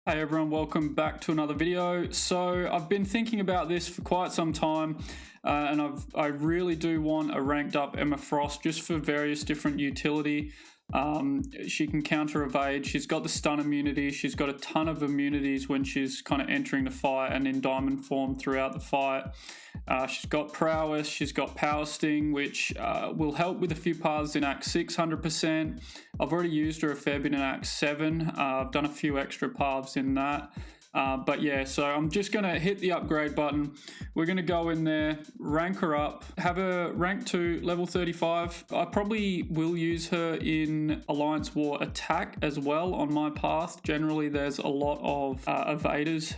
Hey everyone, welcome back to another video. So I've been thinking about this for quite some time and I really do want a ranked up Emma Frost just for various different utility. She can counter evade, she's got the stun immunity, she's got a ton of immunities when she's kind of entering the fight and in diamond form throughout the fight. She's got prowess, she's got power sting, which will help with a few paths in Act 6 100%. I've already used her a fair bit in Act 7. I've done a few extra paths in that. But yeah, so I'm just going to hit the upgrade button. We're going to go in there, rank her up, have her rank to level 35. I probably will use her in Alliance War attack as well on my path. Generally, there's a lot of evaders,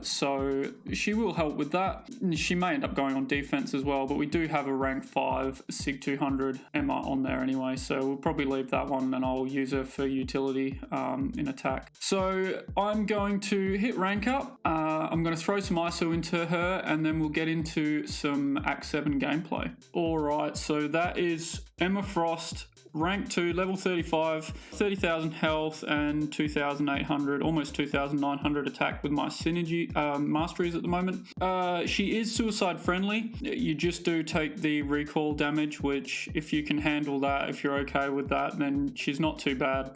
so she will help with that. She may end up going on defense as well, but we do have a rank 5 Sig 200 Emma on there anyway, so we'll probably leave that one and I'll use her for utility in attack. So I'm going to hit rank up. I'm going to throw some ISO into her and then we'll get into some Act 7 gameplay. Alright, so that is Emma Frost, rank 2, level 35, 30,000 health and 2,800, almost 2,900 attack with my synergy masteries at the moment. She is suicide friendly. You just do take the recoil damage, which if you can handle that, if you're okay with that, then she's not too bad.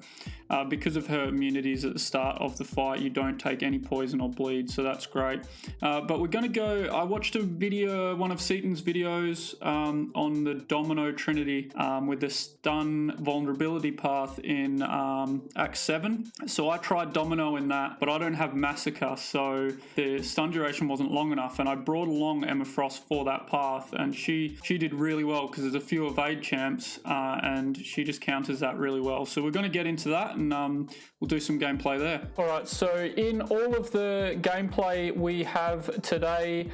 Because of her immunities at the start of the fight, you don't take any poison or bleed, so that's great. But we're going to go, I watched a video, one of Seaton's videos on the Domino Trinity with the stun vulnerability path in Act 7. So I tried Domino in that, but I don't have Massacre, so the stun duration wasn't long enough, and I brought along Emma Frost for that path, and she did really well because there's a few evade champs, and she just counters that really well. So we're going to get into that, and we'll do some gameplay there. Alright, so in all of the gameplay we have today,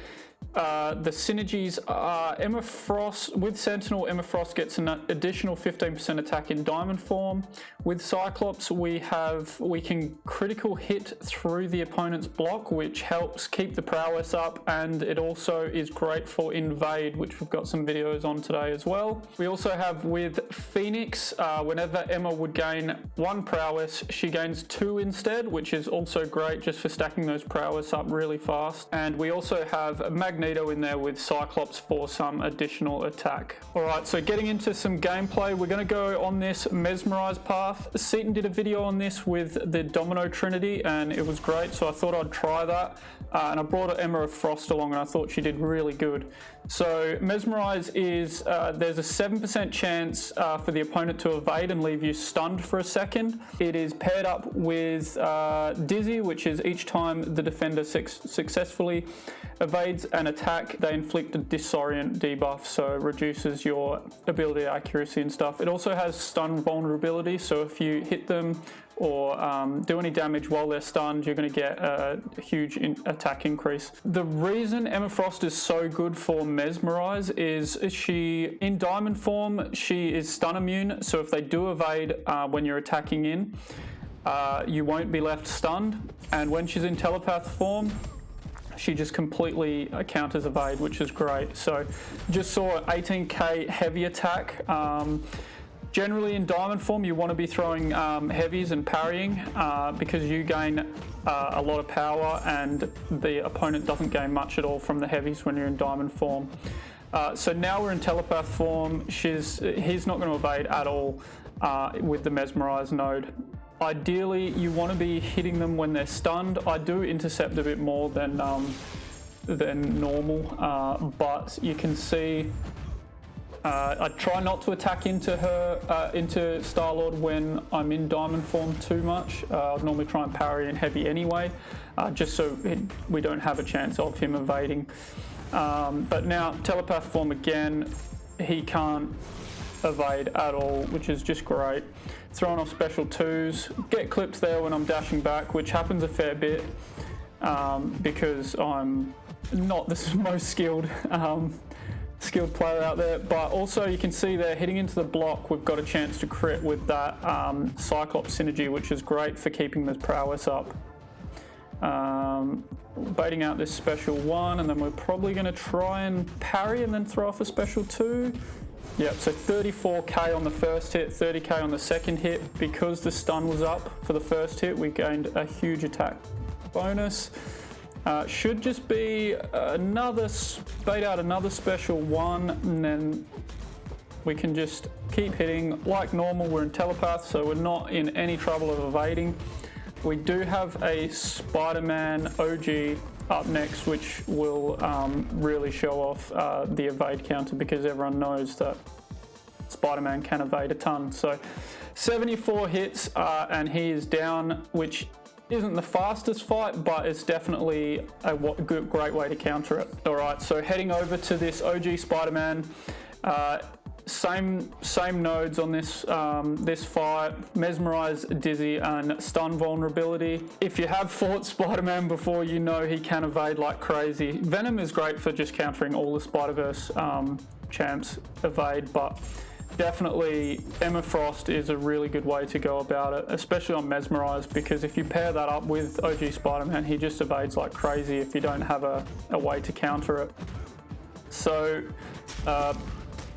the synergies are Emma Frost with Sentinel. Emma Frost gets an additional 15% attack in diamond form. With Cyclops, we can critical hit through the opponent's block, which helps keep the prowess up, and it also is great for invade, which we've got some videos on today as well. We also have with Phoenix, whenever Emma would gain 1 prowess, she gains 2 instead, which is also great just for stacking those prowess up really fast. And we also have Magneto in there with Cyclops for some additional attack. Alright, so getting into some gameplay, we're going to go on this Mesmerize path. Seaton did a video on this with the Domino Trinity and it was great, so I thought I'd try that. And I brought Emma Frost along and I thought she did really good. So Mesmerize is, there's a 7% chance for the opponent to evade and leave you stunned for a second. It is paired up with Dizzy, which is each time the defender successfully evades an attack, they inflict a disorient debuff, so it reduces your ability accuracy and stuff. It also has stun vulnerability, so if you hit them or do any damage while they're stunned, you're going to get a huge attack increase. The reason Emma Frost is so good for Mesmerize is she, in diamond form, she is stun immune, so if they do evade when you're attacking in, you won't be left stunned, and when she's in telepath form, she just completely counters evade, which is great. So just saw 18k heavy attack. Generally in diamond form you want to be throwing heavies and parrying because you gain a lot of power and the opponent doesn't gain much at all from the heavies when you're in diamond form. So now we're in telepath form. He's not going to evade at all with the Mesmerize node. Ideally you want to be hitting them when they're stunned. I do intercept a bit more than normal, but you can see I try not to attack into her, into Star-Lord when I'm in diamond form too much. I'd normally try and parry and heavy anyway, just so we don't have a chance of him evading. But now telepath form again, he can't evade at all, which is just great. Throwing off special 2s, get clipped there when I'm dashing back, which happens a fair bit because I'm not the most skilled player out there, but also you can see there hitting into the block, we've got a chance to crit with that Cyclops synergy, which is great for keeping this prowess up. Baiting out this special 1, and then we're probably going to try and parry and then throw off a special 2. Yep, so 34k on the first hit, 30k on the second hit. Because the stun was up for the first hit, we gained a huge attack bonus. Should just be another, bait out another special one, and then we can just keep hitting like normal. We're in telepath, so we're not in any trouble of evading. We do have a Spider-Man OG up next, which will really show off the evade counter, because everyone knows that Spider-Man can evade a ton. So 74 hits and he is down, which isn't the fastest fight, but it's definitely a great way to counter it. All right, so heading over to this OG Spider-Man. Same nodes on this fight: Mesmerize, Dizzy, and Stun vulnerability. If you have fought Spider-Man before, you know he can evade like crazy. Venom is great for just countering all the Spider-Verse champs evade, but definitely Emma Frost is a really good way to go about it, especially on Mesmerize, because if you pair that up with OG Spider-Man, he just evades like crazy if you don't have a way to counter it. So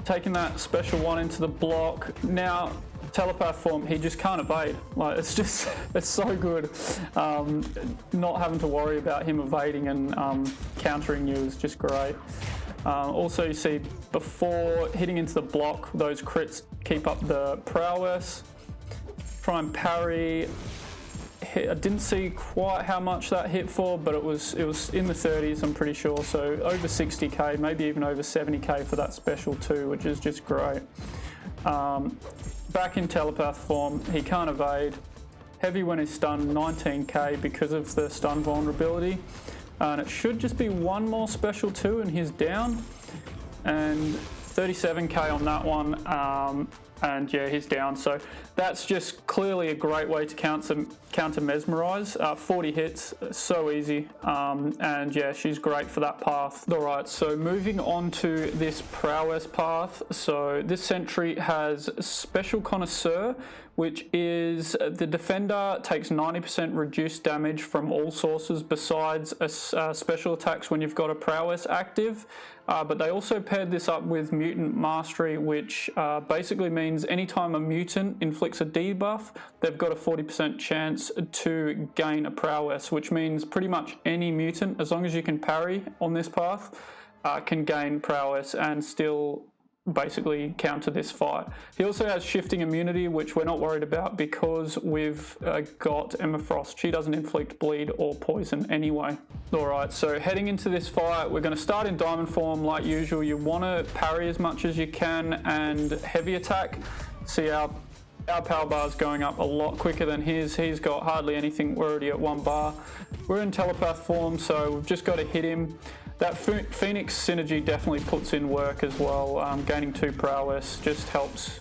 taking that special one into the block. Now, telepath form, he just can't evade. Like, it's so good. Not having to worry about him evading and countering you is just great. Also, you see, before hitting into the block, those crits keep up the prowess. Try and parry. I didn't see quite how much that hit for, but it was in the 30s, I'm pretty sure. So over 60k, maybe even over 70k for that special too, which is just great. Back in telepath form, he can't evade. Heavy when he's stunned, 19k because of the stun vulnerability. And it should just be one more special too, and he's down. And 37k on that one. And yeah, he's down. So that's just clearly a great way to counter Mesmerize. 40 hits, so easy. And yeah, she's great for that path. All right, so moving on to this prowess path. So this sentry has Special Connoisseur, which is the defender takes 90% reduced damage from all sources besides special attacks when you've got a prowess active. But they also paired this up with Mutant Mastery, which basically means anytime a mutant inflicts a debuff, they've got a 40% chance to gain a prowess, which means pretty much any mutant, as long as you can parry on this path, can gain prowess and still basically counter this fight. He also has shifting immunity, which we're not worried about because we've got Emma Frost. She doesn't inflict bleed or poison anyway. Alright, so heading into this fight, we're going to start in diamond form like usual. You want to parry as much as you can and heavy attack. See our power bar is going up a lot quicker than his. He's got hardly anything. We're already at 1 bar. We're in telepath form, so we've just got to hit him. That Phoenix synergy definitely puts in work as well. Gaining 2 prowess just helps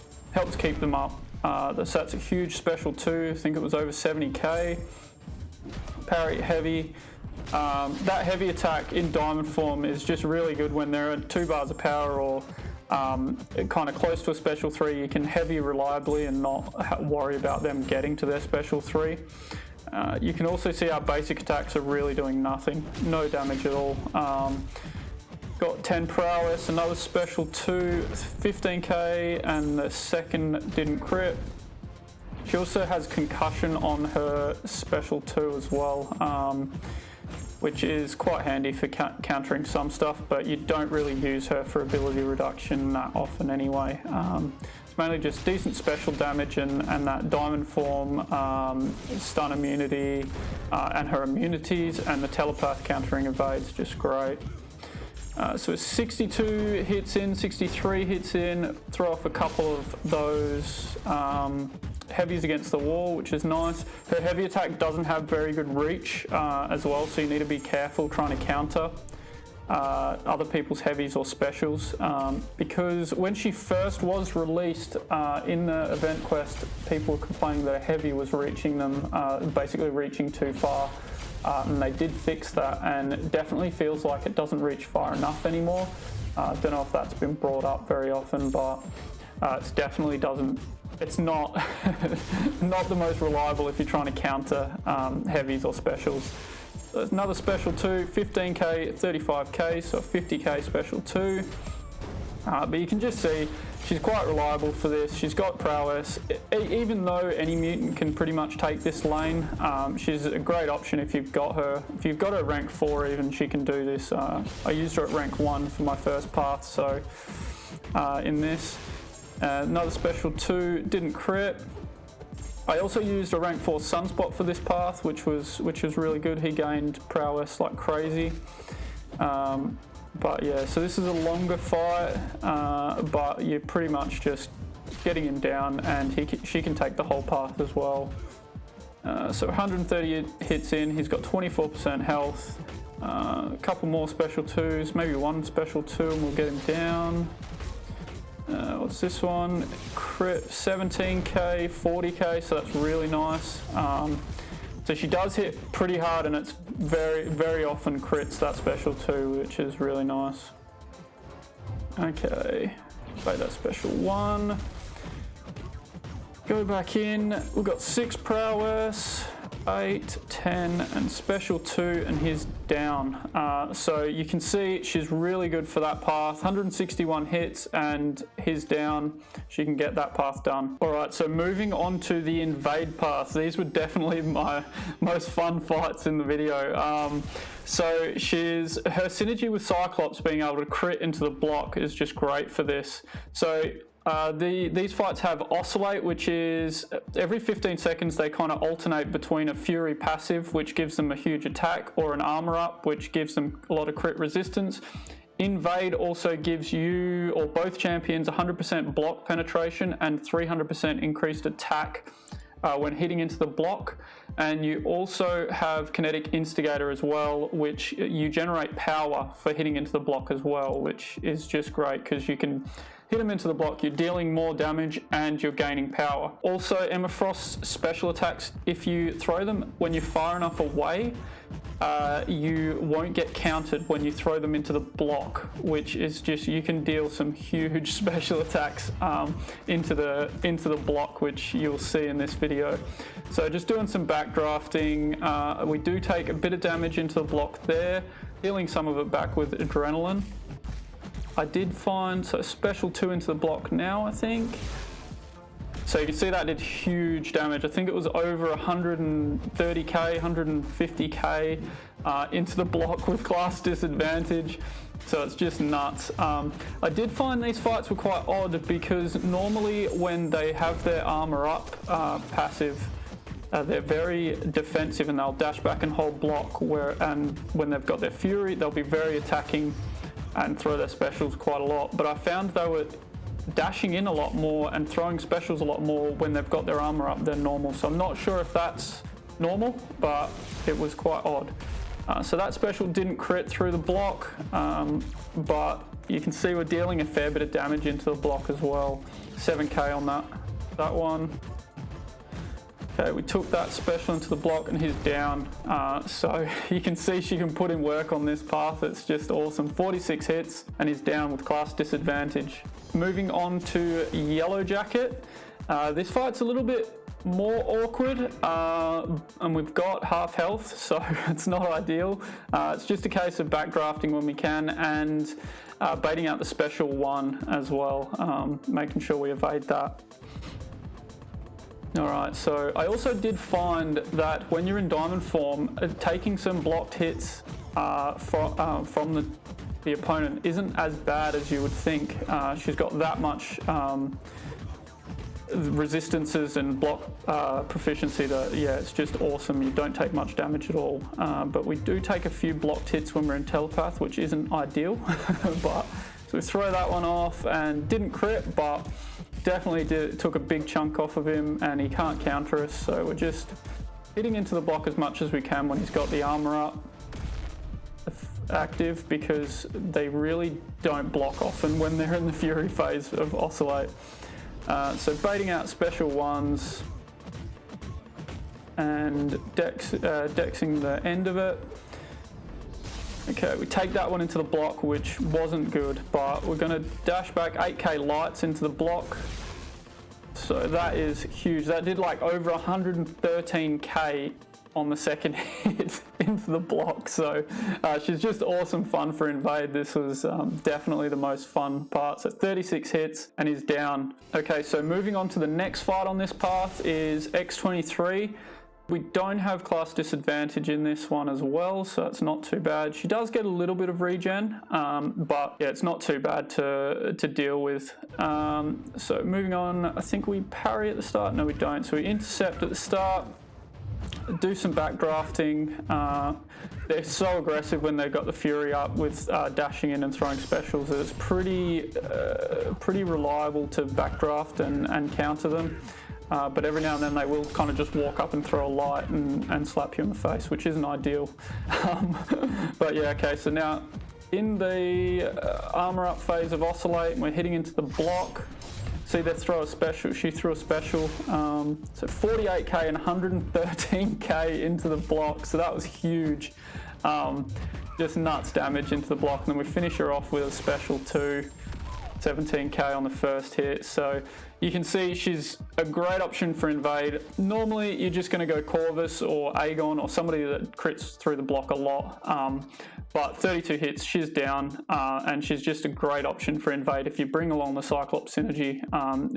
keep them up. That's a huge special too. I think it was over 70k. Parry heavy. That heavy attack in diamond form is just really good when they're at 2 bars of power or kind of close to a special 3. You can heavy reliably and not worry about them getting to their special 3. You can also see our basic attacks are really doing nothing, no damage at all. Got 10 prowess, another special 2, 15k, and the second didn't crit. She also has concussion on her special 2 as well, which is quite handy for countering some stuff, but you don't really use her for ability reduction that often anyway. Mainly just decent special damage and that diamond form, stun immunity, and her immunities, and the telepath countering evade's just great. So 62 hits in, 63 hits in, throw off a couple of those heavies against the wall, which is nice. Her heavy attack doesn't have very good reach as well, so you need to be careful trying to counter other people's heavies or specials, because when she first was released in the event quest, people were complaining that a heavy was reaching them, basically reaching too far, and they did fix that, and it definitely feels like it doesn't reach far enough anymore. Don't know if that's been brought up very often, but it definitely doesn't. It's not not the most reliable if you're trying to counter heavies or specials. There's another special 2, 15k, 35k, so 50k special 2. But you can just see she's quite reliable for this. She's got prowess. Even though any mutant can pretty much take this lane, she's a great option if you've got her. If you've got her rank 4 even, she can do this. I used her at rank 1 for my first path, so in this. Another special 2, didn't crit. I also used a rank 4 Sunspot for this path, which was really good. He gained prowess like crazy. But yeah, so this is a longer fight, but you're pretty much just getting him down, and she can take the whole path as well. So 130 hits in, he's got 24% health, a couple more special 2s, maybe one special 2 and we'll get him down. What's this one? Crit 17k, 40k, so that's really nice. So she does hit pretty hard, and it's very often crits that special 2, which is really nice. Okay, play that special 1. Go back in, we've got 6 prowess, 8, 10, and special 2, and he's down. So you can see she's really good for that path. 161 hits, and he's down. She can get that path done. All right, so moving on to the invade path. These were definitely my most fun fights in the video. So her synergy with Cyclops being able to crit into the block is just great for this. So these fights have Oscillate, which is every 15 seconds they kind of alternate between a Fury passive, which gives them a huge attack, or an Armor Up, which gives them a lot of crit resistance. Invade also gives you, or both champions, 100% block penetration and 300% increased attack when hitting into the block. And you also have Kinetic Instigator as well, which you generate power for hitting into the block as well, which is just great because you can hit them into the block, you're dealing more damage and you're gaining power. Also, Emma Frost's special attacks, if you throw them when you're far enough away, you won't get countered when you throw them into the block, which is just, you can deal some huge special attacks into the block, which you'll see in this video. So just doing some backdrafting, we do take a bit of damage into the block there, healing some of it back with Adrenaline. I did find, so special 2 into the block now, I think. So you can see that did huge damage. I think it was over 130k, 150k into the block with class disadvantage. So it's just nuts. I did find these fights were quite odd because normally when they have their Armor Up passive, they're very defensive and they'll dash back and hold block, and when they've got their Fury, they'll be very attacking and throw their specials quite a lot. But I found they were dashing in a lot more and throwing specials a lot more when they've got their Armor Up than normal. So I'm not sure if that's normal, but it was quite odd. So that special didn't crit through the block, but you can see we're dealing a fair bit of damage into the block as well. 7k on that one. Okay, we took that special into the block and he's down. So you can see she can put in work on this path. It's just awesome. 46 hits and he's down with class disadvantage. Moving on to Yellowjack. This fight's a little bit more awkward, and we've got half health, so it's not ideal. It's just a case of backdrafting when we can and baiting out the special 1 as well, making sure we evade that. Alright, so I also did find that when you're in diamond form, taking some blocked hits from the opponent isn't as bad as you would think. She's got that much resistances and block proficiency that, yeah, it's just awesome. You don't take much damage at all. But we do take a few blocked hits when we're in telepath, which isn't ideal. But so we throw that one off and didn't crit, but definitely took a big chunk off of him, and he can't counter us, so we're just hitting into the block as much as we can when he's got the Armor Up active, because they really don't block often when they're in the Fury phase of Oscillate. So baiting out special 1s and dexing the end of it. Okay, we take that one into the block, which wasn't good, but we're going to dash back 8k lights into the block. So that is huge. That did like over 113k on the second hit into the block. So she's just awesome fun for invade. This was definitely the most fun part. So 36 hits and he's down. Okay, so moving on to the next fight on this path is X23. We don't have class disadvantage in this one as well, so it's not too bad. She does get a little bit of regen, but yeah, it's not too bad to deal with. So moving on, I think we parry at the start. No, we don't. So we intercept at the start, do some backdrafting. They're so aggressive when they've got the Fury up with dashing in and throwing specials. It's pretty reliable to backdraft and counter them. But every now and then they will kind of just walk up and throw a light and slap you in the face, which isn't ideal. But yeah, okay, so now in the armor up phase of Oscillate, and we're hitting into the block. See, they throw a special. She threw a special. So 48k and 113k into the block, so that was huge. Just nuts damage into the block, and then we finish her off with a special too. 17k on the first hit. So you can see she's a great option for invade. Normally you're just going to go Corvus or Aegon or somebody that crits through the block a lot, but 32 hits, she's down, and she's just a great option for invade. If you bring along the Cyclops synergy,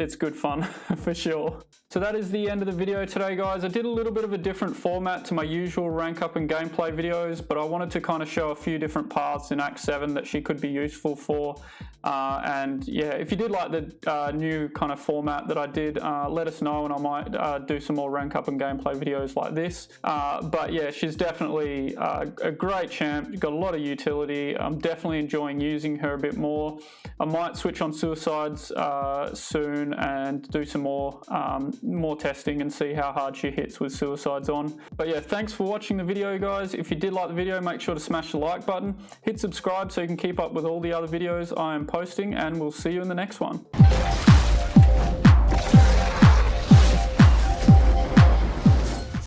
it's good fun for sure. So that is the end of the video today, guys. I did a little bit of a different format to my usual rank up and gameplay videos, but I wanted to kind of show a few different paths in Act 7 that she could be useful for. And yeah, if you did like the new kind of format that I did, let us know and I might do some more rank up and gameplay videos like this. But yeah, she's definitely a great champ. Got a lot of utility. I'm definitely enjoying using her a bit more. I might switch on suicides soon and do some more testing and see how hard she hits with suicides on. But yeah, thanks for watching the video, guys. If you did like the video, make sure to smash the like button, hit subscribe so you can keep up with all the other videos I am posting, and we'll see you in the next one.